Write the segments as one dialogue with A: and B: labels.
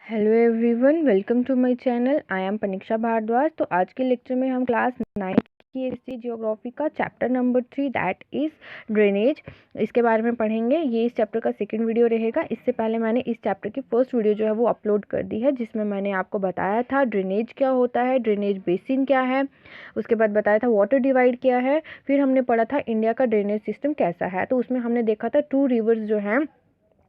A: Hello everyone, welcome to my channel. I am Paniksha Bhardwaj. तो आज के लेक्चर में हम क्लास 9 की हिस्ट्री जियोग्राफी का chapter number 3 that is drainage, इसके बारे में पढ़ेंगे। ये इस चैप्टर का सेकंड वीडियो रहेगा। इससे पहले मैंने इस चैप्टर की फर्स्ट वीडियो जो है वो अपलोड कर दी है, जिसमें मैंने आपको बताया था ड्रेनेज क्या होता है, ड्रेनेज बेसिन क्या है, उसके बाद बताया था वाटर डिवाइड क्या है, फिर हमने पढ़ा था इंडिया का ड्रेनेज सिस्टम कैसा है। तो उसमें हमने देखा था 2 रिवर्स जो हैं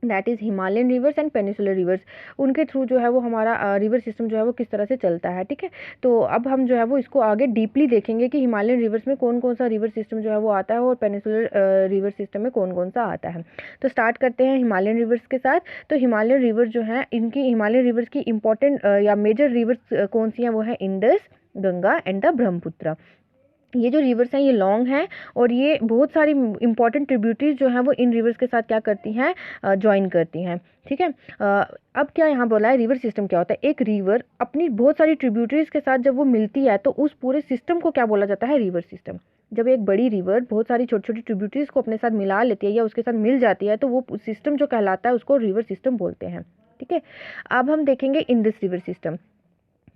A: that is Himalayan reverse and peninsular reverse, उनके थ्रू जो है वो हमारा रिवर सिस्टम जो है वो किस तरह से चलता है। ठीक है, तो अब हम जो है वो इसको आगे डीपली देखेंगे कि हिमालयन रिवर्स में कौन कौन सा रिवर सिस्टम जो है वो आता है और पेनिसुलर रिवर सिस्टम में कौन कौन सा आता है। तो स्टार्ट करते हैं हिमालयन रिवर्स के साथ। तो हिमालयन रिवर जो है, इनकी हिमालयन रिवर्स की इंपॉर्टेंट या मेजर रिवर्स कौन सी हैं, वो है Indus, Ganga and the Brahmaputra. ये जो रिवर्स हैं ये लॉन्ग हैं और ये बहुत सारी इंपॉर्टेंट ट्रिब्यूटरीज जो हैं वो इन रिवर्स के साथ क्या करती हैं, ज्वाइन करती हैं। ठीक है, अब क्या यहाँ बोला है, रिवर सिस्टम क्या होता है। एक रिवर अपनी बहुत सारी ट्रिब्यूटरीज के साथ जब वो मिलती है तो उस पूरे सिस्टम को क्या बोला जाता है, रिवर सिस्टम। जब एक बड़ी रिवर बहुत सारी छोटी छोटी ट्रिब्यूटरीज को अपने साथ मिला लेती है या उसके साथ मिल जाती है तो वो सिस्टम जो कहलाता है उसको रिवर सिस्टम बोलते हैं। ठीक है, अब हम देखेंगे इंडस रिवर सिस्टम।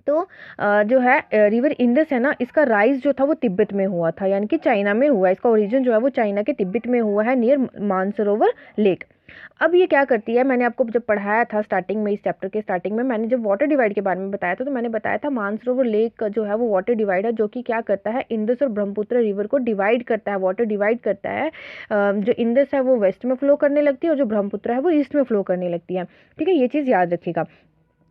A: तो जो है रिवर इंडस है ना, इसका राइज जो था वो तिब्बत में हुआ था, यानी कि चाइना में हुआ। इसका ओरिजिन जो है वो चाइना के तिब्बत में हुआ है, नियर मानसरोवर लेक। अब ये क्या करती है, मैंने आपको जब पढ़ाया था स्टार्टिंग में, इस चैप्टर के स्टार्टिंग में मैंने जब वाटर डिवाइड के बारे में बताया था तो मैंने बताया था मानसरोवर लेक का जो है वो वाटर डिवाइड है, जो कि क्या करता है, इंडस और ब्रह्मपुत्र रिवर को डिवाइड करता है, वाटर डिवाइड करता है। जो इंडस है वो वेस्ट में फ्लो करने लगती है और जो ब्रह्मपुत्र है वो ईस्ट में फ्लो करने लगती है। ठीक है, ये चीज़ याद रखिएगा।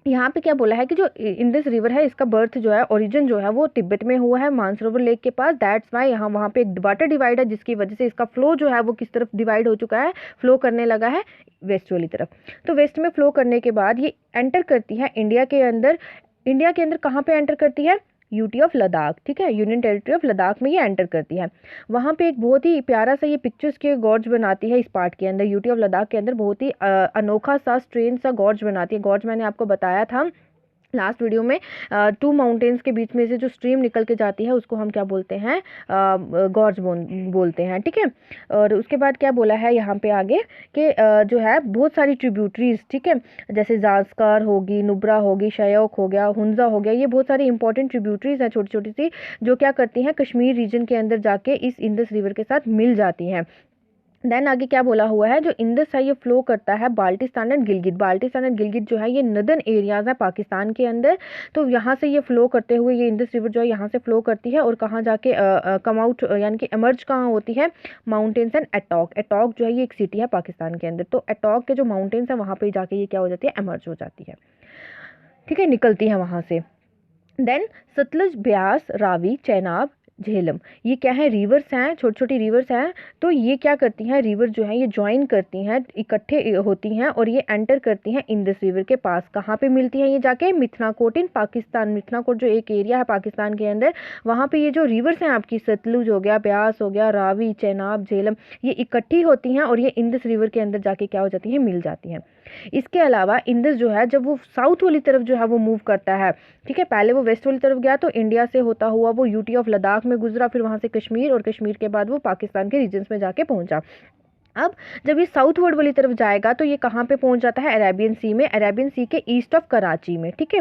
A: यहाँ पे क्या बोला है कि जो इंडस रिवर है इसका बर्थ जो है, ओरिजिन जो है वो तिब्बत में हुआ है, मानसरोवर लेक के पास। दैट्स वाई यहाँ वहाँ पे एक वाटर डिवाइड है, जिसकी वजह से इसका फ्लो जो है वो किस तरफ डिवाइड हो चुका है, फ्लो करने लगा है वेस्ट वाली तरफ। तो वेस्ट में फ्लो करने के बाद ये एंटर करती है इंडिया के अंदर। इंडिया के अंदर कहाँ पे एंटर करती है, यूटी ऑफ लद्दाख। ठीक है, यूनियन टेरिटरी ऑफ लद्दाख में ये एंटर करती है। वहाँ पे एक बहुत ही प्यारा सा ये पिक्चर्स के गॉर्ज बनाती है इस पार्ट के अंदर। यूटी ऑफ लद्दाख के अंदर बहुत ही अनोखा सा स्ट्रेन सा गॉर्ज बनाती है। गॉर्ज मैंने आपको बताया था लास्ट वीडियो में, 2 माउंटेन्स के बीच में से जो स्ट्रीम निकल के जाती है उसको हम क्या बोलते हैं, गॉर्ज बोलते हैं। ठीक है, और उसके बाद क्या बोला है यहाँ पे आगे कि जो है बहुत सारी ट्रिब्यूटरीज, ठीक है, जैसे जास्कर होगी, नुब्रा होगी, शयोक हो गया, हुंजा हो गया, ये बहुत सारी इंपॉर्टेंट ट्रिब्यूटरीज हैं छोटी छोटी सी, जो क्या करती हैं, कश्मीर रीजन के अंदर जाके इस इंडस रिवर के साथ मिल जाती हैं। देन आगे क्या बोला हुआ है, जो इंडस है ये फ्लो करता है बाल्टिस्तान एंड गिलगित। बाल्टिस्तान एंड गिलगित जो है ये नदर्न एरियाज है पाकिस्तान के अंदर। तो यहाँ से ये फ्लो करते हुए ये इंडस रिवर जो है यहाँ से फ्लो करती है और कहाँ जाके कम आउट यानी कि एमर्ज कहाँ होती है, माउंटेन्स एंड एटॉक। एटॉक जो है ये एक सिटी है पाकिस्तान के अंदर। तो एटॉक के जो माउंटेन्स है वहाँ पर जाके ये क्या हो जाती है, एमर्ज हो जाती है। ठीक है, निकलती है वहाँ से। देन सतलुज, ब्यास, रावी, चेनाब, झेलम, ये क्या है, रिवर्स हैं, छोटी छोटी रिवर्स हैं। तो ये क्या करती हैं, रिवर जो है ये ज्वाइन करती हैं, इकट्ठे होती हैं और ये एंटर करती हैं इंडस रिवर के पास। कहाँ पे मिलती हैं ये जाके, मिथनाकोट इन पाकिस्तान। मिथनाकोट जो एक एरिया है पाकिस्तान के अंदर, वहाँ पे ये जो रिवर्स हैं आपकी, सतलुज हो गया, ब्यास हो गया, रावी, चेनाब, झेलम, ये इकट्ठी होती हैं और ये इंडस रिवर के अंदर जाके क्या हो जाती हैं, मिल जाती हैं। इसके अलावा इंडस जो है जब वो साउथ वाली तरफ जो है वो मूव करता है, ठीक है, पहले वो वेस्ट वाली तरफ गया तो इंडिया से होता हुआ वो यूटी ऑफ लद्दाख में गुजरा, फिर वहाँ से कश्मीर और कश्मीर के बाद वो पाकिस्तान के रीजन्स में जाके पहुंचा। अब जब ये साउथ वर्ड वाली तरफ जाएगा तो ये कहाँ पे पहुंच जाता है, अरेबियन सी में, अरेबियन सी के ईस्ट ऑफ कराची में। ठीक है,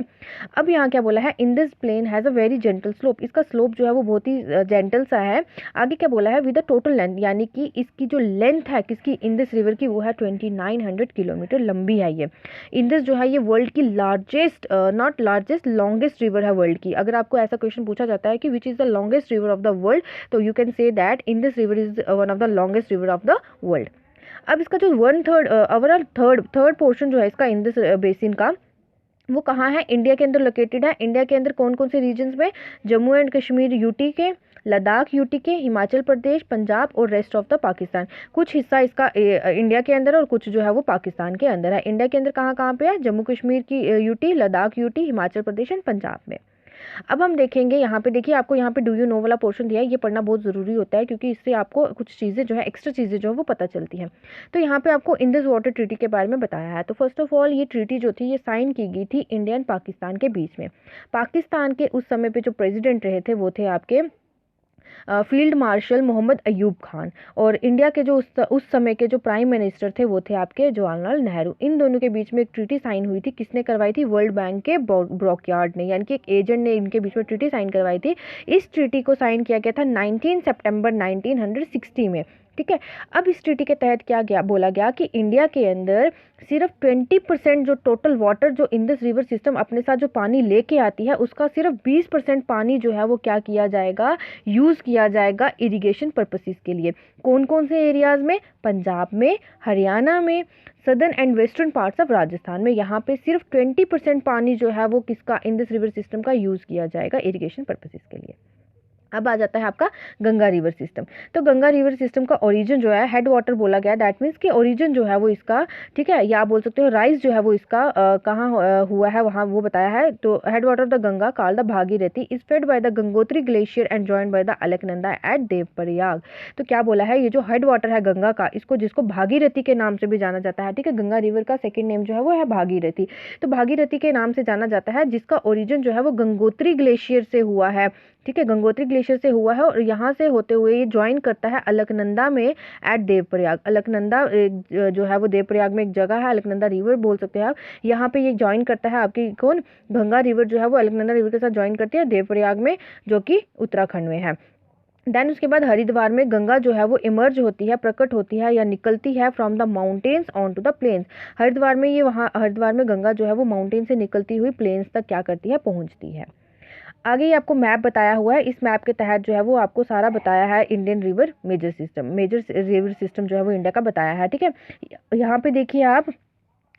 A: अब यहाँ क्या बोला है, Indus plain has a very gentle slope. इसका स्लोप जो है वो बहुत ही जेंटल सा है। आगे क्या बोला है, विद द टोटल लेंथ, यानी कि इसकी जो लेंथ है किसकी, इंडस रिवर की, वो है 2900 किलोमीटर लंबी है ये। इंडस जो है ये वर्ल्ड की largest, not largest, longest river है वर्ल्ड की। अगर आपको ऐसा क्वेश्चन पूछा जाता है कि which is the longest river of the world, तो you can say that Indus river is one of the longest river of the world. अब इसका जो 1/3 ओवरऑल थर्ड पोर्शन जो है इसका इंडस बेसिन का, वो कहाँ है, इंडिया के अंदर लोकेटेड है। इंडिया के अंदर कौन कौन से रीजन्स में, जम्मू एंड कश्मीर यूटी के, लद्दाख यूटी के, हिमाचल प्रदेश, पंजाब और रेस्ट ऑफ द पाकिस्तान। कुछ हिस्सा इसका इंडिया के अंदर और कुछ जो है वो पाकिस्तान के अंदर है। इंडिया के अंदर कहाँ कहाँ पे है, जम्मू कश्मीर की UT, Ladakh UT, Himachal Pradesh and Punjab में। अब हम देखेंगे यहाँ पे, देखिए आपको यहाँ पे डू यू नो वाला पोर्शन दिया है, ये पढ़ना बहुत ज़रूरी होता है क्योंकि इससे आपको कुछ चीज़ें जो है, एक्स्ट्रा चीज़ें जो है वो पता चलती हैं। तो यहाँ पे आपको इंडस वाटर ट्रीटी के बारे में बताया है। तो फर्स्ट ऑफ ऑल ये ट्रीटी जो थी ये साइन की गई थी इंडिया एंड पाकिस्तान के बीच में। पाकिस्तान के उस समय पे जो प्रेसिडेंट रहे थे वो थे आपके फील्ड मार्शल मोहम्मद अयूब खान, और इंडिया के जो उस समय के जो प्राइम मिनिस्टर थे वो थे आपके जवाहरलाल नेहरू। इन दोनों के बीच में एक ट्रीटी साइन हुई थी। किसने करवाई थी? वर्ल्ड बैंक के ब्रॉकयार्ड ने, यानी कि एक एजेंट ने इनके बीच में ट्रीटी साइन करवाई थी। इस ट्रीटी को साइन किया गया था 19 सितंबर 1960 में। ठीक है, अब इस ट्रीटी के तहत क्या गया बोला गया कि इंडिया के अंदर सिर्फ 20% जो टोटल वाटर जो इंडस रिवर सिस्टम अपने साथ जो पानी लेके आती है उसका सिर्फ 20% पानी जो है वो क्या किया जाएगा, यूज़ किया जाएगा इरिगेशन पर्पसेस के लिए। कौन कौन से एरियाज़ में? पंजाब में, हरियाणा में, southern and western parts of Rajasthan में। यहाँ पे सिर्फ 20% पानी जो है वो किसका, इंडस रिवर सिस्टम का यूज़ किया जाएगा इरिगेशन पर्पसेस के लिए। अब आ जाता है आपका गंगा रिवर सिस्टम। तो गंगा रिवर सिस्टम का ओरिजिन जो है, हेड वाटर बोला गया, दैट मीन्स कि ओरिजिन जो है वो इसका, ठीक है, या आप बोल सकते हो राइज जो है वो इसका कहाँ हुआ है वहाँ वो बताया है। तो head water of the Ganga called the Bhagirathi is fed by the Gangotri glacier and joined by the Alaknanda at Devprayag. तो क्या बोला है, ये जो हेड वाटर है गंगा का, इसको जिसको भागीरथी के नाम से भी जाना जाता है, ठीक है, गंगा रिवर का सेकेंड नेम जो है वो है भागीरथी। तो भागीरथी के नाम से जाना जाता है, जिसका ओरिजिन जो है वो गंगोत्री ग्लेशियर से हुआ है। ठीक है, गंगोत्री ग्लेशियर से हुआ है और यहाँ से होते हुए ये ज्वाइन करता है अलकनंदा में एट देवप्रयाग। अलकनंदा जो है वो देवप्रयाग में एक जगह है, अलकनंदा रिवर बोल सकते हैं आप। यहाँ पे ये ज्वाइन करता है आपकी कौन, गंगा रिवर जो है वो अलकनंदा रिवर के साथ ज्वाइन करती है देवप्रयाग में, जो कि उत्तराखंड में है। देन उसके बाद हरिद्वार में गंगा जो है वो इमर्ज होती है, प्रकट होती है या निकलती है from the mountains on to the plains. Haridwar में ये वहाँ हरिद्वार में गंगा जो है वो माउंटेन से निकलती हुई प्लेन्स तक क्या करती है, पहुँचती है। आगे ये आपको मैप बताया हुआ है, इस मैप के तहत जो है वो आपको सारा बताया है Indian river major system, major river system जो है वो इंडिया का बताया है। ठीक है, यहाँ पे देखिए आप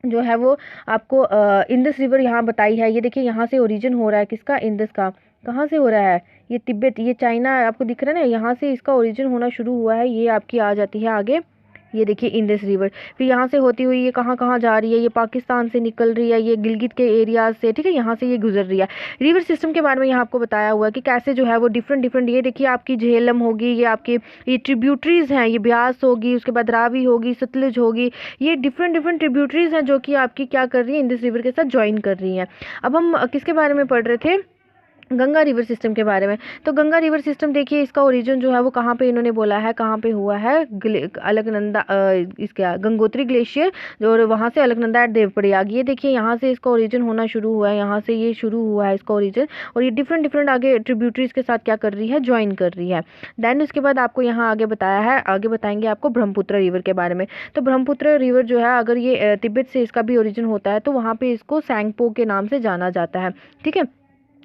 A: जो है वो आपको इंडस रिवर यहाँ बताई है। ये देखिए यहाँ से ओरिजिन हो रहा है किसका, इंडस का। कहाँ से हो रहा है? ये तिब्बत, ये चाइना आपको दिख रहा है ना, यहाँ से इसका ओरिजिन होना शुरू हुआ है। ये आपकी आ जाती है आगे, ये देखिए इंडस रिवर, फिर यहाँ से होती हुई ये कहाँ कहाँ जा रही है, ये पाकिस्तान से निकल रही है, ये गिलगित के एरियाज से, ठीक है, यहाँ से ये गुजर रही है। रिवर सिस्टम के बारे में यहाँ आपको बताया हुआ है कि कैसे जो है वो डिफरेंट डिफरेंट, ये देखिए आपकी झेलम होगी, ये आपकी ये ट्रिब्यूटरीज हैं, ये ब्यास होगी, उसके बाद रावी होगी, सतलुज होगी, ये डिफरेंट डिफरेंट ट्रिब्यूटरीज हैं जो कि आपकी क्या कर रही है, इंडस रिवर के साथ ज्वाइन कर रही हैं। अब हम किसके बारे में पढ़ रहे थे? गंगा रिवर सिस्टम के बारे में। तो गंगा रिवर सिस्टम देखिए इसका ओरिजिन जो है वो कहाँ पे इन्होंने बोला है, कहाँ पे हुआ है, अलकनंदा इसका गंगोत्री ग्लेशियर और वहाँ से अलकनंदा एट देवप्रयाग। ये देखिए यहाँ से इसका ओरिजिन होना शुरू हुआ है, यहाँ से ये शुरू हुआ है इसका ओरिजिन, और ये डिफरेंट डिफरेंट आगे ट्रिब्यूटरीज के साथ क्या कर रही है, ज्वाइन कर रही है। देन उसके बाद आपको यहाँ आगे बताया है, आगे बताएंगे आपको ब्रह्मपुत्र रिवर के बारे में। तो ब्रह्मपुत्र रिवर जो है अगर ये तिब्बत से इसका भी ओरिजिन होता है तो वहाँ पे इसको सैंगपो के नाम से जाना जाता है। ठीक है,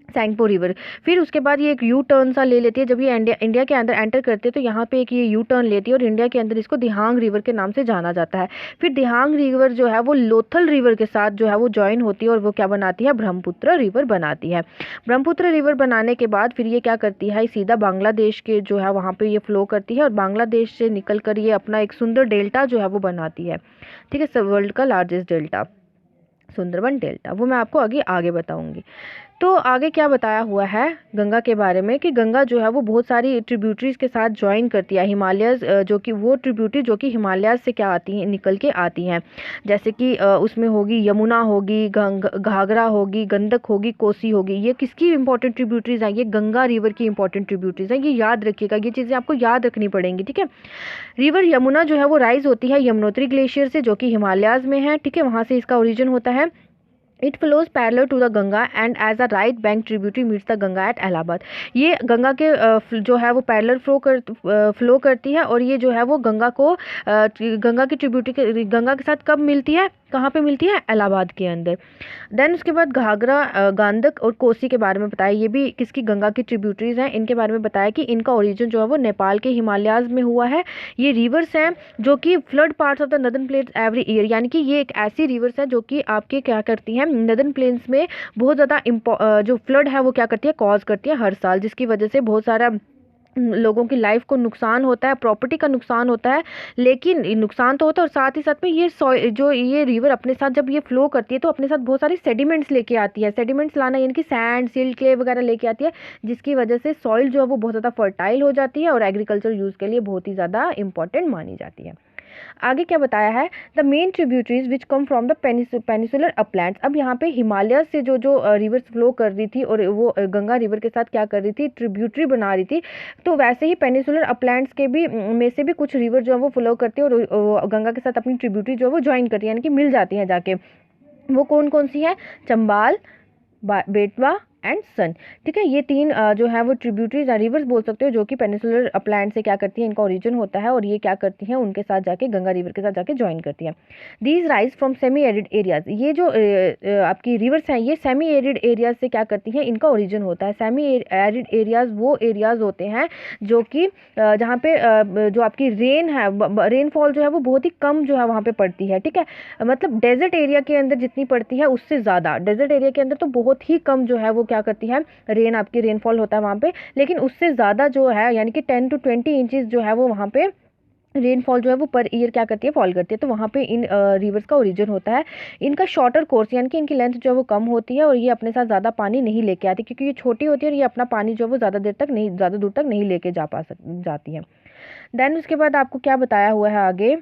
A: सैंगपो रिवर। फिर उसके बाद ये एक यू टर्न सा ले लेती है, जब ये इंडिया के अंदर एंटर करती है तो यहाँ पे एक ये यू टर्न लेती है और इंडिया के अंदर इसको दिहांग रिवर के नाम से जाना जाता है। फिर दिहांग रिवर जो है वो लोथल रिवर के साथ जो है वो ज्वाइन होती है और वो क्या बनाती है, ब्रह्मपुत्र रिवर बनाती है। ब्रह्मपुत्र रिवर बनाने के बाद फिर ये क्या करती है, सीधा बांग्लादेश के जो है वहाँ पे ये फ्लो करती है और बांग्लादेश से निकल कर ये अपना एक सुंदर डेल्टा जो है वो बनाती है। ठीक है, वर्ल्ड का लार्जेस्ट डेल्टा सुंदरबन डेल्टा, वो मैं आपको आगे बताऊंगी। तो आगे क्या बताया हुआ है गंगा के बारे में कि गंगा जो है वो बहुत सारी ट्रिब्यूटरीज के साथ ज्वाइन करती है, हिमालयस जो कि वो ट्रिब्यूटरी जो कि हिमालयस से क्या आती हैं, निकल के आती हैं, जैसे कि उसमें होगी यमुना होगी, घाघरा होगी, गंडक होगी, कोसी होगी। ये किसकी इंपॉर्टेंट ट्रिब्यूटरीज हैं, ये गंगा रिवर की इंपॉर्टेंट ट्रिब्यूटरीज हैं। ये याद रखिएगा, ये चीज़ें आपको याद रखनी पड़ेंगी। ठीक है, रिवर यमुना जो है वो राइज होती है यमुनोत्री ग्लेशियर से जो कि हिमालयाज में है। ठीक है, वहाँ से इसका ओरिजिन होता है। It flows parallel to the Ganga and as a right bank tributary meets the Ganga at Allahabad. ये गंगा के जो है वो पैरेलल फ्लो करती है और ये जो है वो गंगा की ट्रिब्यूटरी गंगा के साथ कब मिलती है, कहाँ पे मिलती है, इलाहाबाद के अंदर। देन उसके बाद घाघरा, गांडक और कोसी के बारे में बताया, ये भी किसकी, गंगा की ट्रिब्यूटरीज हैं। इनके बारे में बताया कि इनका ओरिजिन जो है वो नेपाल के हिमालयाज में हुआ है। ये रिवर्स हैं जो कि flood parts of the northern plains every year, यानी कि ये एक ऐसी रिवर्स है जो कि आपके क्या करती हैं, नदर्न प्लेन्स में बहुत ज़्यादा जो फ्लड है वो क्या करती है, कॉज करती है हर साल, जिसकी वजह से बहुत सारा लोगों की लाइफ को नुकसान होता है, प्रॉपर्टी का नुकसान होता है। लेकिन नुकसान तो होता है और साथ ही साथ में ये रिवर अपने साथ जब ये फ्लो करती है तो अपने साथ बहुत सारी सेडिमेंट्स लेके आती है। सेडिमेंट्स लाना यानी कि सैंड, सिल्ट, क्ले वगैरह लेके आती है, जिसकी वजह से सॉइल जो है वो बहुत ज़्यादा फर्टाइल हो जाती है और एग्रीकल्चर यूज़ के लिए बहुत ही ज़्यादा इंपॉर्टेंट मानी जाती है। आगे क्या बताया है, the main tributaries which come from the peninsular Uplands. अब यहाँ पे हिमालय से जो जो रिवर्स फ्लो कर रही थी और वो गंगा रिवर के साथ क्या कर रही थी, ट्रिब्यूटरी बना रही थी। तो वैसे ही पेनिसुलर अपलैंड्स के भी में से भी कुछ रिवर जो है वो फ्लो करती है और गंगा के साथ अपनी ट्रिब्यूटरी जो है वो ज्वाइन करती है, यानी कि मिल जाती है जाके। वो कौन कौन सी है, चंबाल, बेटवा एंड सन। ठीक है, ये तीन जो है वो ट्रिब्यूटरीज रिवर्स बोल सकते हो, जो कि पेनिसुलर अपलैंड से क्या करती है, इनका ओरिजिन होता है और ये क्या करती हैं, उनके साथ जाके गंगा रिवर के साथ जाके ज्वाइन करती है। These rise from semi arid areas. ये जो आपकी रिवर्स हैं ये सेमी एरिड एरियाज से क्या करती हैं, इनका ओरिजिन होता है। सेमी एरिड एरियाज वो एरियाज होते हैं जो कि जहाँ पे जो आपकी रेन है, रेनफॉल जो है वो बहुत ही कम जो है वहाँ पे पड़ती है। ठीक है, मतलब डेजर्ट एरिया के अंदर जितनी पड़ती है उससे ज़्यादा, डेजर्ट एरिया के अंदर तो बहुत ही कम जो है वो क्या करती है, रेन आपकी रेनफॉल होता है वहाँ पे, लेकिन उससे ज़्यादा जो है यानी कि 10 to 20 इंचेस जो है वो वहाँ पे रेनफॉल जो है वो पर ईयर क्या करती है, फॉल करती है। तो वहाँ पे इन रिवर्स का ओरिजिन होता है। इनका शॉर्टर कोर्स यानी कि इनकी लेंथ जो है वो कम होती है और ये अपने साथ ज़्यादा पानी नहीं लेके आती, क्योंकि ये छोटी होती है और ये अपना पानी जो है वो ज़्यादा दूर तक नहीं लेके जाती है। देन उसके बाद आपको क्या बताया हुआ है आगे,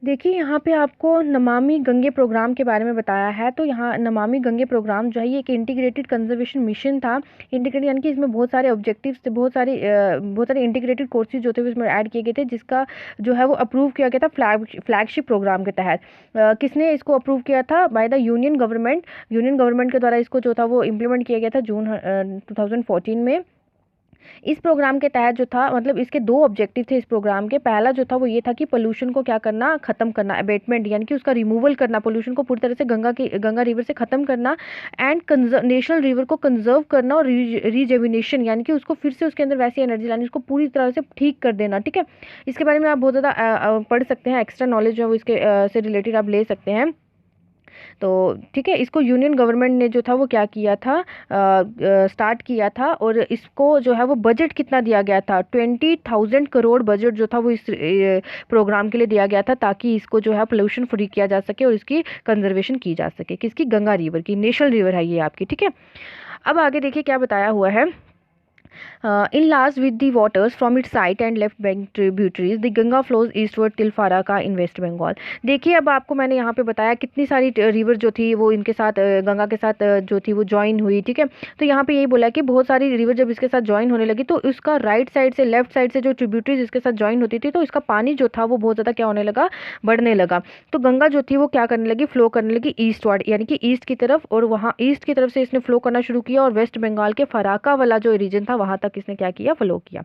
A: देखिए यहाँ पे आपको नमामि गंगे प्रोग्राम के बारे में बताया है। तो यहाँ नमामि गंगे प्रोग्राम जो है ये एक इंटीग्रेटेड कंजर्वेशन मिशन था। इंटीग्रेटेड यानी कि इसमें बहुत सारे ऑब्जेक्टिव्स थे, बहुत सारे इंटीग्रेटेड कोर्सेज जो थे उसमें ऐड किए गए थे, जिसका जो है वो अप्रूव किया गया था फ्लैगशिप प्रोग्राम के तहत। किसने इसको अप्रूव किया था, बाय द यूनियन गवर्नमेंट के द्वारा इसको जो था वो इम्प्लीमेंट किया गया था जून 2014 में। इस प्रोग्राम के तहत जो था, मतलब इसके दो ऑब्जेक्टिव थे इस प्रोग्राम के। पहला जो था वो ये था कि पोल्यूशन को क्या करना, खत्म करना, अबेटमेंट यानी कि उसका रिमूवल करना, पोल्यूशन को पूरी तरह से गंगा रिवर से खत्म करना, एंड नेशनल रिवर को कंजर्व करना और रिजेविनेशन यानी कि उसको फिर से उसके अंदर वैसी एनर्जी लानी, उसको पूरी तरह से ठीक कर देना। ठीक है, इसके बारे में आप बहुत ज़्यादा पढ़ सकते हैं, एक्स्ट्रा नॉलेज जो है वो इसके से रिलेटेड आप ले सकते हैं। तो ठीक है, इसको यूनियन गवर्नमेंट ने जो था वो क्या किया था, स्टार्ट किया था। और इसको जो है वो बजट कितना दिया गया था, 20,000 करोड़ बजट जो था वो इस प्रोग्राम के लिए दिया गया था, ताकि इसको जो है पोल्यूशन फ्री किया जा सके और इसकी कंजर्वेशन की जा सके। किसकी, गंगा रिवर की, नेशनल रिवर है ये आपकी। ठीक है, अब आगे देखिए क्या बताया हुआ है, in last with the waters from its right and left bank tributaries, the Ganga flows eastward till Faraka in West Bengal। देखिए अब आपको मैंने यहाँ पे बताया कितनी सारी रिवर जो थी वो इनके साथ गंगा के साथ जो थी वो ज्वाइन हुई। ठीक है, तो यहाँ पे यही बोला कि बहुत सारी रिवर जब इसके साथ ज्वाइन होने लगी तो उसका राइट साइड से लेफ्ट साइड से जो ट्रिब्यूटरीज इसके साथ ज्वाइन होती थी, तो इसका पानी जो था वो बहुत ज़्यादा क्या होने लगा, बढ़ने लगा। तो गंगा जो थी वो क्या करने लगी, फ्लो करने लगी ईस्टवर्ड यानी कि ईस्ट की तरफ, और वहाँ ईस्ट की तरफ से इसने फ्लो करना शुरू किया और वेस्ट बंगाल के फराका वाला जो रीजन था वहाँ तक इसने क्या किया, फ्लो किया।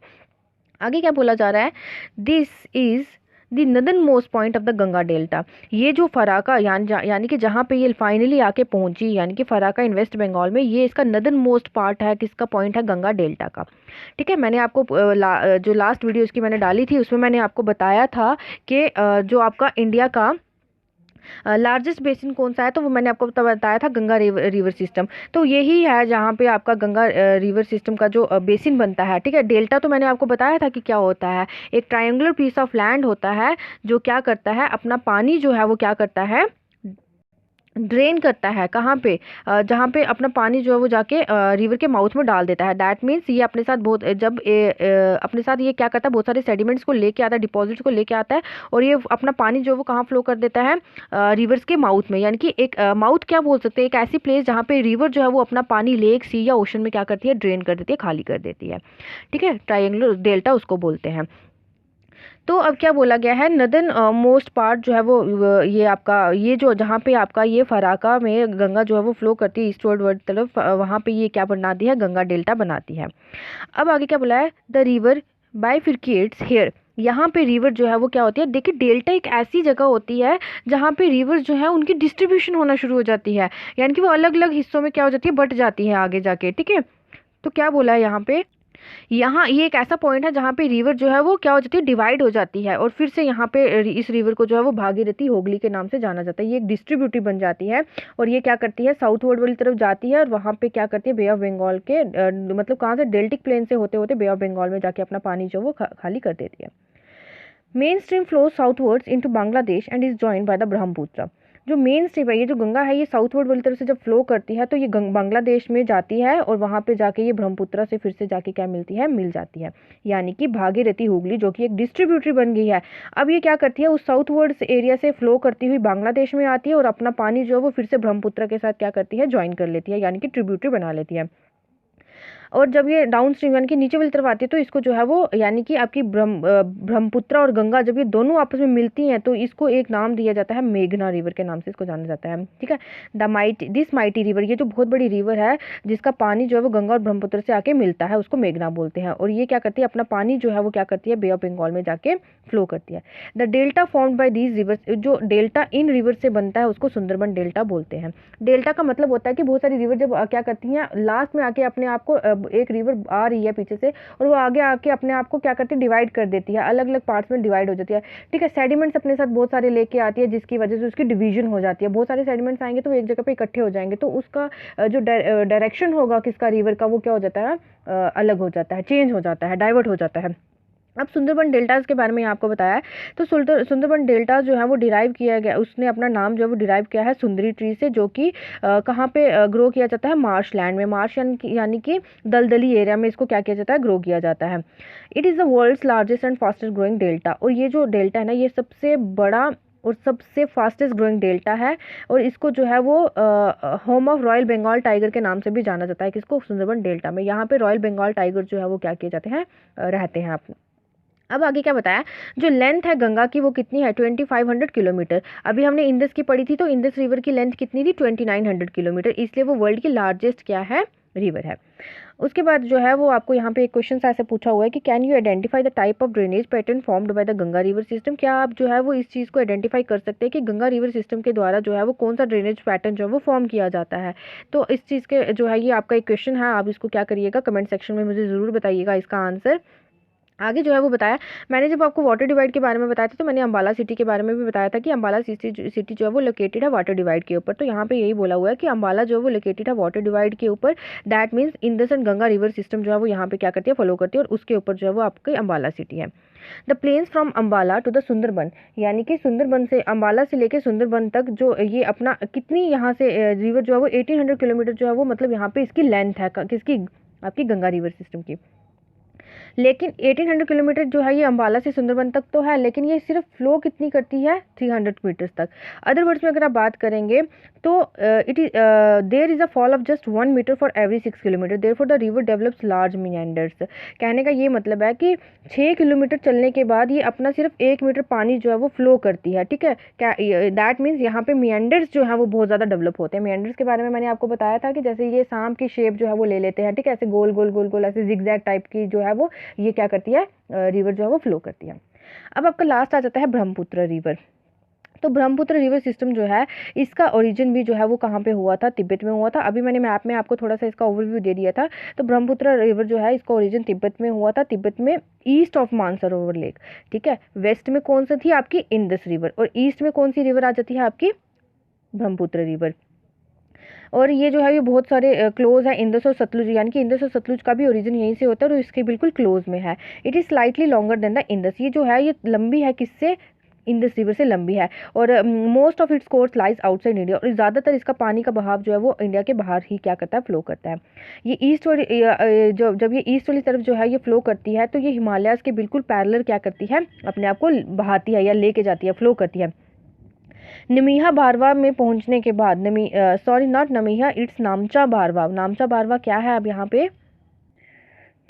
A: आगे क्या बोला जा रहा है, this is the northern most point of the Ganga delta. ये जो फराका यानी कि जहाँ पे ये फाइनली आके पहुंची, यानी कि फराका इन वेस्ट बंगाल में, ये इसका नदर्न मोस्ट पार्ट है, किसका पॉइंट है, गंगा डेल्टा का। ठीक है, मैंने आपको जो लास्ट वीडियो इसकी मैंने डाली थी उसमें मैंने आपको बताया था कि जो आपका इंडिया का लार्जेस्ट बेसिन कौन सा है, तो वो मैंने आपको बताया था गंगा रिवर सिस्टम। तो यही है जहाँ पे आपका गंगा रिवर सिस्टम का जो बेसिन बनता है। ठीक है, डेल्टा तो मैंने आपको बताया था कि क्या होता है, एक ट्रायंगुलर पीस ऑफ लैंड होता है जो क्या करता है, अपना पानी जो है वो क्या करता है, ड्रेन करता है। कहाँ पे, जहाँ पे अपना पानी जो है वो जाके रिवर के माउथ में डाल देता है। दैट मीन्स ये अपने साथ अपने साथ ये क्या करता है, बहुत सारे सेडिमेंट्स को लेके आता है, डिपॉजिट्स को लेके आता है, और ये अपना पानी जो है वो कहाँ फ्लो कर देता है, रिवर्स के माउथ में। यानी कि एक माउथ क्या बोल सकते हैं, एक ऐसी प्लेस जहाँ पे रिवर जो है वो अपना पानी लेक, सी या ओशन में क्या करती है, ड्रेन कर देती है, खाली कर देती है। ठीक है, ट्रायंगुलर डेल्टा उसको बोलते हैं। तो अब क्या बोला गया है, नदर्न मोस्ट पार्ट जो है वो ये आपका, ये जो जहाँ पे आपका ये फराका में गंगा जो है वो फ्लो करती है ईस्टवर्ड वर्ड तरफ, वहाँ पे ये क्या बनाती है, गंगा डेल्टा बनाती है। अब आगे क्या बोला है, द रिवर बाइफिरकेट्स हियर। यहाँ पे रिवर जो है वो क्या होती है, देखिए डेल्टा एक ऐसी जगह होती है जहाँ पे रिवर जो है उनकी डिस्ट्रीब्यूशन होना शुरू हो जाती है, यानी कि वो अलग अलग हिस्सों में क्या हो जाती है, बट जाती है आगे जाके। ठीक है, तो क्या बोला है यहाँ पे, यहाँ ये एक ऐसा पॉइंट है जहाँ पे रिवर जो है वो क्या हो जाती है, डिवाइड हो जाती है, और फिर से यहाँ पे इस रिवर को जो है वो भागीरथी होगली के नाम से जाना जाता है। ये एक डिस्ट्रीब्यूटिव बन जाती है और ये क्या करती है, साउथ वर्ड वाली तरफ जाती है, और वहाँ पे क्या करती है, बे ऑफ बंगाल के मतलब कहाँ से, डेल्टिक प्लेन से होते होते बे ऑफ बंगाल में जाके अपना पानी जो वो खाली कर देती है। Main stream flows southwards into Bangladesh and is joined by the Brahmaputra. जो मेन स्ट्रीम है, ये जो गंगा है, ये साउथवर्ड वाली तरफ से जब फ्लो करती है तो ये बांग्लादेश में जाती है और वहाँ पे जाके ये ब्रह्मपुत्र से फिर से जाके क्या मिलती है, मिल जाती है। यानी कि भागीरथी हुगली जो कि एक डिस्ट्रीब्यूटरी बन गई है, अब ये क्या करती है, उस साउथवर्ड एरिया से फ्लो करती हुई बांग्लादेश में आती है और अपना पानी जो है वो फिर से ब्रह्मपुत्र के साथ क्या करती है, ज्वाइन कर लेती है, यानी कि ट्रिब्यूटरी बना लेती है। और जब ये डाउन स्ट्रीम यानी कि नीचे वाली तरफ आती है तो इसको जो है वो यानी कि आपकी ब्रह्मपुत्र और गंगा जब ये दोनों आपस में मिलती हैं तो इसको एक नाम दिया जाता है, मेघना रिवर के नाम से इसको जाना जाता है। ठीक है, दिस माइटी रिवर, ये जो बहुत बड़ी रिवर है जिसका पानी जो है वो गंगा और ब्रह्मपुत्र से आके मिलता है, उसको मेघना बोलते हैं। और ये क्या करती है, अपना पानी जो है वो क्या करती है, बे ऑफ बंगाल में जाके फ्लो करती है। The delta formed by these rivers, जो डेल्टा इन रिवर से बनता है उसको सुंदरबन डेल्टा बोलते हैं। डेल्टा का मतलब होता है कि बहुत सारी रिवर जब क्या करती हैं, लास्ट में आके अपने आप को, एक रिवर आ रही है पीछे से और वो आगे आके अपने आप को क्या करती है, डिवाइड कर देती है, अलग अलग पार्ट्स में डिवाइड हो जाती है। ठीक है, सेडिमेंट्स अपने साथ बहुत सारे लेके आती है जिसकी वजह से उसकी डिवीजन हो जाती है। बहुत सारे सेडिमेंट्स आएंगे तो एक जगह पे इकट्ठे हो जाएंगे तो उसका जो डायरेक्शन होगा किसका, रिवर का, वो क्या हो जाता है, अलग हो जाता है, चेंज हो जाता है, डाइवर्ट हो जाता है। अब सुंदरबन डेल्टास के बारे में आपको बताया है, तो सुंदरबन डेल्टा जो है वो डिराइव किया गया, उसने अपना नाम जो है वो डिराइव किया है सुंदरी ट्री से, जो कि कहाँ पे ग्रो किया जाता है, मार्श लैंड में, मार्श यानी कि दलदली एरिया में इसको क्या किया जाता है, ग्रो किया जाता है। It is the world's largest and fastest growing delta, और ये जो डेल्टा है ना, ये सबसे बड़ा और सबसे फास्टेस्ट ग्रोइंग डेल्टा है, और इसको जो है वो home of royal Bengal tiger के नाम से भी जाना जाता है, किसको, सुंदरबन डेल्टा में। यहाँ पे रॉयल बंगाल टाइगर जो है वो क्या किए जाते हैं, रहते हैं। अब आगे क्या बताया, जो लेंथ है गंगा की वो कितनी है, 2500 किलोमीटर। अभी हमने इंडस की पढ़ी थी तो इंडस रिवर की लेंथ कितनी थी, 2900 किलोमीटर, इसलिए वो वर्ल्ड की लार्जेस्ट क्या है, रिवर है। उसके बाद जो है वो आपको यहाँ पे एक क्वेश्चन ऐसे पूछा हुआ है कि can you identify the type of drainage pattern formed by the Ganga river system, क्या आप जो है वो इस चीज़ को आइडेंटिफाई कर सकते हैं कि गंगा रिवर सिस्टम के द्वारा जो है वो कौन सा ड्रेनेज पैटर्न जो है वो फॉर्म किया जाता है। तो इस चीज़ के जो है ये आपका एक क्वेश्चन है, आप इसको क्या करिएगा, कमेंट सेक्शन में मुझे ज़रूर बताइएगा इसका आंसर। आगे जो है वो बताया, मैंने जब आपको वाटर डिवाइड के बारे में बताया था तो मैंने अम्बाला सिटी के बारे में भी बताया था कि अम्बाला सिटी जो है वो लोकेटेड है वाटर डिवाइड के ऊपर। तो यहाँ पे यही बोला हुआ है कि अम्बाला जो है वो लोकेटेड है वाटर डिवाइड के ऊपर, that means Indus and Ganga river system जो है वो यहाँ पे क्या करती है, फॉलो करती है, और उसके ऊपर जो है वो आपकी अम्बाला सिटी है। The plains from Ambala to the Sundarban, यानी कि सुंदरबन से, अम्बाला से लेके सुंदरबन तक जो ये अपना कितनी यहाँ से रिवर जो है वो 1800 किलोमीटर जो है वो, मतलब यहाँ पे इसकी लेंथ है, किसकी, आपकी गंगा रिवर सिस्टम की। लेकिन 1800 किलोमीटर जो है ये अम्बाला से सुंदरबन तक तो है, लेकिन ये सिर्फ फ्लो कितनी करती है, 300 मीटर्स तक। अदर वर्ड्स में अगर आप बात करेंगे तो it is there is a fall of just 1 metre for every 6 kilometre, therefore the river develops large meanders. कहने का ये मतलब है कि 6 किलोमीटर चलने के बाद ये अपना सिर्फ 1 मीटर पानी जो है वो फ्लो करती है। ठीक है, क्या दैट मीन्स यहाँ पे मीएंडर्स जो है वो बहुत ज़्यादा डेवलप होते हैं। मीएंडर्स के बारे में मैंने आपको बताया था कि जैसे ये सांप की शेप जो है वो ले लेते हैं, ठीक है, ऐसे गोल गोल गोल गोल ऐसे जिगजैग टाइप की जो है वो ये क्या करती है, रिवर जो है वो फ्लो करती है। अब आपका लास्ट आ जाता है ब्रह्मपुत्र रिवर। तो ब्रह्मपुत्र रिवर सिस्टम जो है इसका ओरिजिन भी जो है वो कहाँ पे हुआ था, तिब्बत में हुआ था। अभी मैंने मैप में आपको थोड़ा सा इसका ओवरव्यू दे दिया था। तो ब्रह्मपुत्र रिवर जो है इसका ओरिजिन तिब्बत में हुआ था, तिब्बत में ईस्ट ऑफ मानसरोवर लेक। ठीक है, वेस्ट में कौन सी थी आपकी, इंडस रिवर, और ईस्ट में कौन सी रिवर आ जाती है आपकी, ब्रह्मपुत्र रिवर। और ये जो है ये बहुत सारे क्लोज है इंडस और सतलुज, यानी कि इंडस और सतलुज का भी ओरिजिन यहीं से होता है और इसके बिल्कुल क्लोज में है। It is slightly longer than the Indus, ये जो है ये लंबी है, किससे, इंडस रिवर से लंबी है। और most of its course lies outside India, और ज़्यादातर इसका पानी का बहाव जो है वो इंडिया के बाहर ही क्या करता है, फ्लो करता है। ये ईस्ट वाली जब ये ईस्ट वाली तरफ जो है ये फ्लो करती है तो ये हिमालयाज़ के बिल्कुल पैरेलल क्या करती है, अपने आप को बहाती है या लेके जाती है, फ्लो करती है। नमीहा बारवा में पहुंचने के बाद, सॉरी नॉट नमीहा, इट्स नामचा बारवा। नामचा बारवा क्या है अब यहाँ पे,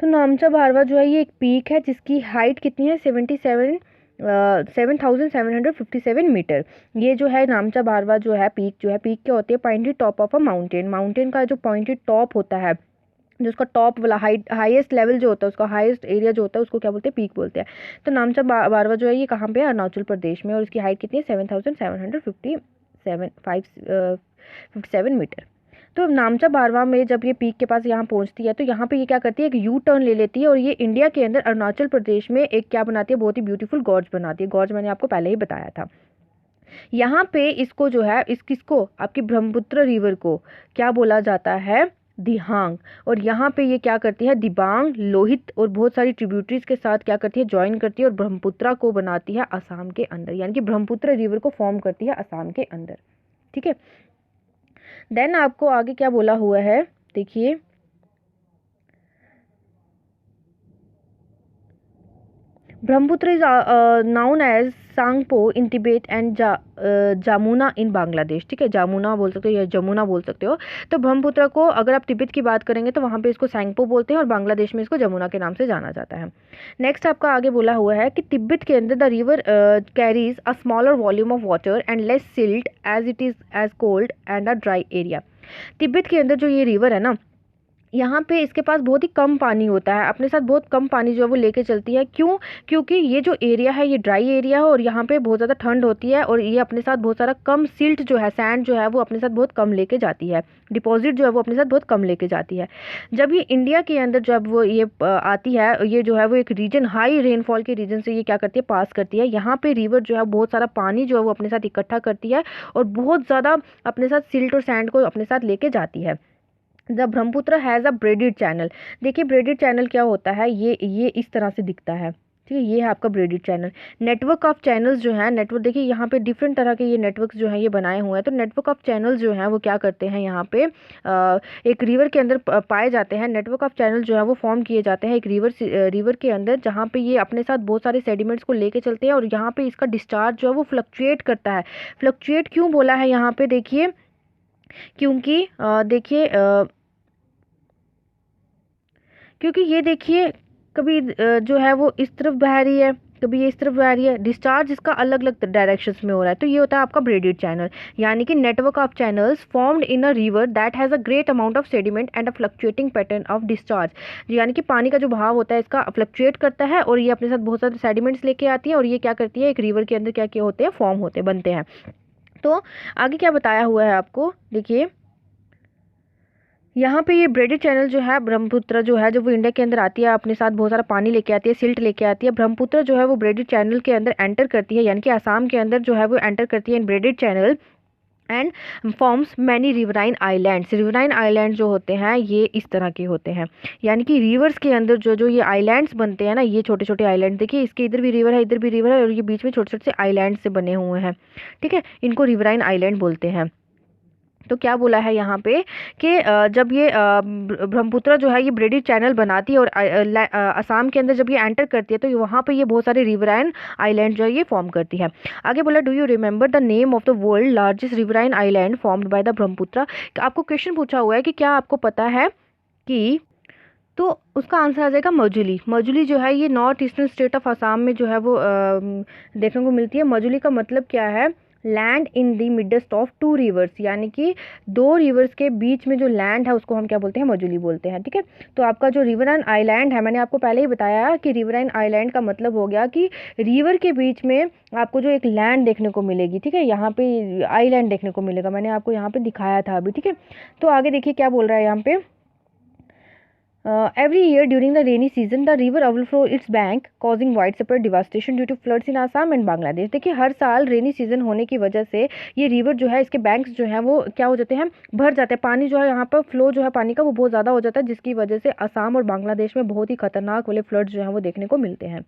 A: तो नामचा बारवा जो है ये एक पीक है जिसकी हाइट कितनी है, 7,757 मीटर। ये जो है नामचा बारवा जो है पीक क्या होती है, pointed top of a mountain. Mountain का जो पॉइंटेड टॉप होता है, जो उसका टॉप वाला हाईएस्ट लेवल जो होता है, उसका हाईएस्ट एरिया जो होता है उसको क्या बोलते हैं, पीक बोलते हैं। तो नामचा बारवा जो है ये कहाँ पे है, अरुणाचल प्रदेश में, और इसकी हाइट कितनी है, 7,757 मीटर। तो नामचा बारवा में जब ये पीक के पास यहाँ पहुँचती है तो यहाँ पे ये क्या करती है, एक यू टर्न ले लेती है और ये इंडिया के अंदर अरुणाचल प्रदेश में एक क्या बनाती है, बहुत ही ब्यूटीफुल गॉर्ज बनाती है। गॉर्ज मैंने आपको पहले ही बताया था। यहाँ पे इसको जो है किसको, आपकी ब्रह्मपुत्र रिवर को क्या बोला जाता है, दिहांग। और यहाँ पे ये क्या करती है, दिबांग, लोहित और बहुत सारी ट्रिब्यूटरीज के साथ क्या करती है, ज्वाइन करती है और ब्रह्मपुत्र को बनाती है असम के अंदर, यानी कि ब्रह्मपुत्र रिवर को फॉर्म करती है असम के अंदर। ठीक है। देन आपको आगे क्या बोला हुआ है, देखिए Brahmaputra is known as Tsangpo in Tibet and Jamuna in Bangladesh, ठीक है, जामुना बोल सकते हो या जमुना बोल सकते हो। तो ब्रह्मपुत्र को अगर आप तिब्बत की बात करेंगे तो वहाँ पे इसको सांगपो बोलते हैं और बांग्लादेश में इसको जमुना के नाम से जाना जाता है। नेक्स्ट आपका आगे बोला हुआ है कि तिब्बत के अंदर the river carries a smaller volume of water and less silt as it is as cold and a dry area. Tibet के अंदर जो ये रिवर है ना, यहाँ पे इसके पास बहुत ही कम पानी होता है, अपने साथ बहुत कम पानी जो है वो लेके चलती है। क्यों? क्योंकि ये जो एरिया है ये ड्राई एरिया है और यहाँ पे बहुत ज़्यादा ठंड होती है और ये अपने साथ बहुत सारा कम सिल्ट जो है, सैंड जो है वो अपने साथ बहुत कम लेके जाती है, डिपॉजिट जो है वो अपने साथ बहुत कम लेके जाती है। जब ये इंडिया के अंदर जब वो ये आती है, ये जो है वो एक रीजन, हाई रेनफॉल के रीजन से ये क्या करती है, पास करती है। यहाँ पे रिवर जो है बहुत सारा पानी जो है वो अपने साथ इकट्ठा करती है और बहुत ज़्यादा अपने साथ सिल्ट और सैंड को अपने साथ लेके जाती है। The Brahmaputra has a braided channel. देखिए ब्रेडेड चैनल क्या होता है, ये इस तरह से दिखता है, ठीक है, ये है आपका braided channel. Network of channels जो है, नेटवर्क देखिए यहाँ पे डिफरेंट तरह के ये नेटवर्क्स जो हैं ये बनाए हुए हैं। तो नेटवर्क ऑफ चैनल्स जो हैं वो क्या करते हैं, यहाँ पे एक रिवर के अंदर पाए जाते हैं। नेटवर्क ऑफ चैनल जो है वो फॉर्म किए जाते हैं एक रिवर के अंदर, जहाँ पे ये अपने साथ बहुत सारे सेडिमेंट्स को लेके चलते हैं और यहाँ पे इसका डिस्चार्ज जो है वो फ्लक्चुएट करता है। फ्लक्चुएट क्यों बोला है यहाँ पे, देखिए क्योंकि देखिए क्योंकि ये देखिए कभी जो है वो इस तरफ बह रही है, कभी ये इस तरफ बह रही है, डिस्चार्ज इसका अलग अलग डायरेक्शंस में हो रहा है। तो ये होता है आपका ब्रेडेड चैनल, यानी कि network of channels formed in a river that has a great amount of sediment and a fluctuating pattern of discharge. यानी कि पानी का जो बहाव होता है इसका फ्लक्चुएट करता है और ये अपने साथ बहुत सारे सेडिमेंट्स लेके आती है और ये क्या करती है, एक रिवर के अंदर क्या क्या होते हैं, फॉर्म होते बनते हैं। तो आगे क्या बताया हुआ है आपको, देखिए यहाँ पे ये ब्रेडेड चैनल जो है, ब्रह्मपुत्र जो है, जब वो इंडिया के अंदर आती है अपने साथ बहुत सारा पानी लेके आती है, सिल्ट लेके आती है, ब्रह्मपुत्र जो है वो ब्रेडेड चैनल के अंदर एंटर करती है, यानी कि असम के अंदर जो है वो एंटर करती है in braided channel and forms many riverine islands. Riverine island जो होते हैं ये इस तरह के होते हैं, यानी कि रिवर्स के अंदर जो जो ये आइलैंड्स बनते हैं ना, ये छोटे छोटे आइलैंड, देखिए इसके इधर भी रिवर है, इधर भी रिवर है और ये बीच में छोटे छोटे से आइलैंड से बने हुए हैं, ठीक है, इनको रिवराइन आइलैंड बोलते हैं। तो क्या बोला है यहाँ पे कि जब ये ब्रह्मपुत्र जो है ये ब्रेडेड चैनल बनाती है और असम के अंदर जब ये एंटर करती है तो वहाँ पे ये बहुत सारे रिवराइन आइलैंड जो है ये फॉर्म करती है। आगे बोला do you remember the name of the world largest riverine island formed by the Brahmaputra. आपको क्वेश्चन पूछा हुआ है कि क्या आपको पता है कि, तो उसका आंसर आ जाएगा मजुली। मजुली जो है ये north eastern state of Assam में जो है वो देखने को मिलती है। मजुली का मतलब क्या है, land in the midst of two rivers, यानी कि दो रिवर्स के बीच में जो लैंड है उसको हम क्या बोलते हैं, मजुली बोलते हैं, ठीक है। तो आपका जो रिवराइन आइलैंड है, मैंने आपको पहले ही बताया कि रिवराइन आइलैंड का मतलब हो गया कि रिवर के बीच में आपको जो एक लैंड देखने को मिलेगी, ठीक है, यहाँ पे आइलैंड देखने को मिलेगा, मैंने आपको यहाँ पे दिखाया था अभी, ठीक है। तो आगे देखिए क्या बोल रहा है यहाँ पे, every year during the rainy season the river overflow its bank causing widespread devastation due to floods in Assam and Bangladesh। देखिए हर साल रेनी सीजन होने की वजह से ये रिवर जो है, इसके बैंक्स जो है वो क्या हो जाते हैं, भर जाते हैं, पानी जो है यहाँ पर फ्लो जो है पानी का वो बहुत ज़्यादा हो जाता है, जिसकी वजह से असम और बांग्लादेश में बहुत ही खतरनाक वाले फ्लड्स जो है वो देखने को मिलते हैं।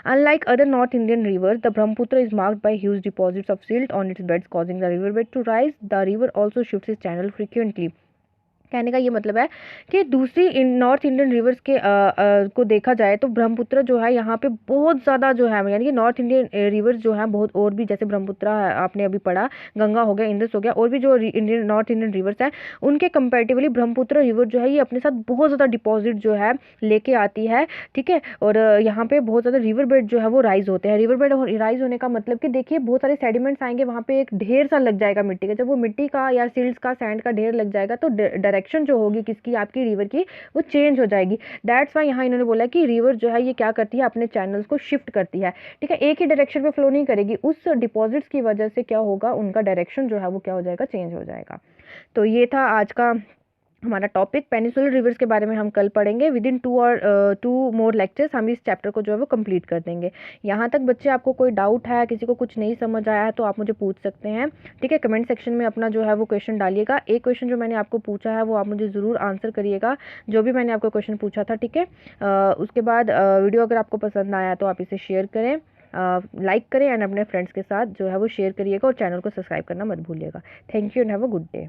A: Unlike other North Indian rivers, the Brahmaputra is marked by huge deposits of silt on its beds causing the riverbed to rise. The river also shifts its channel frequently। कहने का ये मतलब है कि दूसरी नॉर्थ इंडियन रिवर्स के को देखा जाए तो ब्रह्मपुत्र जो है यहाँ पे बहुत ज़्यादा जो है, यानी कि नॉर्थ इंडियन रिवर्स जो है बहुत, और भी जैसे ब्रह्मपुत्र आपने अभी पढ़ा, गंगा हो गया, इंदस हो गया, और भी जो इंडियन नॉर्थ इंडियन रिवर्स हैं उनके कंपेरेटिवली ब्रह्मपुत्र रिवर जो है ये अपने साथ बहुत ज़्यादा डिपॉजिट जो है लेके आती है, ठीक है। और यहाँ पे बहुत ज़्यादा रिवर बेड जो है वो राइज होते हैं। रिवर बेड राइज होने का मतलब कि देखिए बहुत सारे सेडिमेंट्स आएंगे, वहाँ पे एक ढेर सा लग जाएगा मिट्टी का, जब वो मिट्टी का या सिल्ट्स का, सैंड का ढेर लग जाएगा तो डायरेक्शन जो होगी किसकी, आपकी रिवर की, वो चेंज हो जाएगी। दैट्स वाई यहाँ इन्होंने बोला कि रिवर जो है ये क्या करती है, अपने चैनल्स को शिफ्ट करती है, ठीक है, एक ही डायरेक्शन में फ्लो नहीं करेगी, उस डिपॉजिट्स की वजह से क्या होगा, उनका डायरेक्शन जो है वो क्या हो जाएगा, चेंज हो जाएगा। तो ये था आज का हमारा टॉपिक। पेनिसुलर रिवर्स के बारे में हम कल पढ़ेंगे। विद इन 2 मोर लेक्चर्स हम इस चैप्टर को जो है वो कंप्लीट कर देंगे। यहाँ तक बच्चे आपको कोई डाउट है, किसी को कुछ नहीं समझ आया है तो आप मुझे पूछ सकते हैं, ठीक है। कमेंट सेक्शन में अपना जो है वो क्वेश्चन डालिएगा। एक क्वेश्चन जो मैंने आपको पूछा है वो आप मुझे ज़रूर आंसर करिएगा, जो भी मैंने आपको क्वेश्चन पूछा था, ठीक है। उसके बाद वीडियो अगर आपको पसंद आया तो आप इसे शेयर करें, लाइक करें एंड अपने फ्रेंड्स के साथ जो है वो शेयर करिएगा और चैनल को सब्सक्राइब करना मत भूलिएगा। Thank you and have a good day.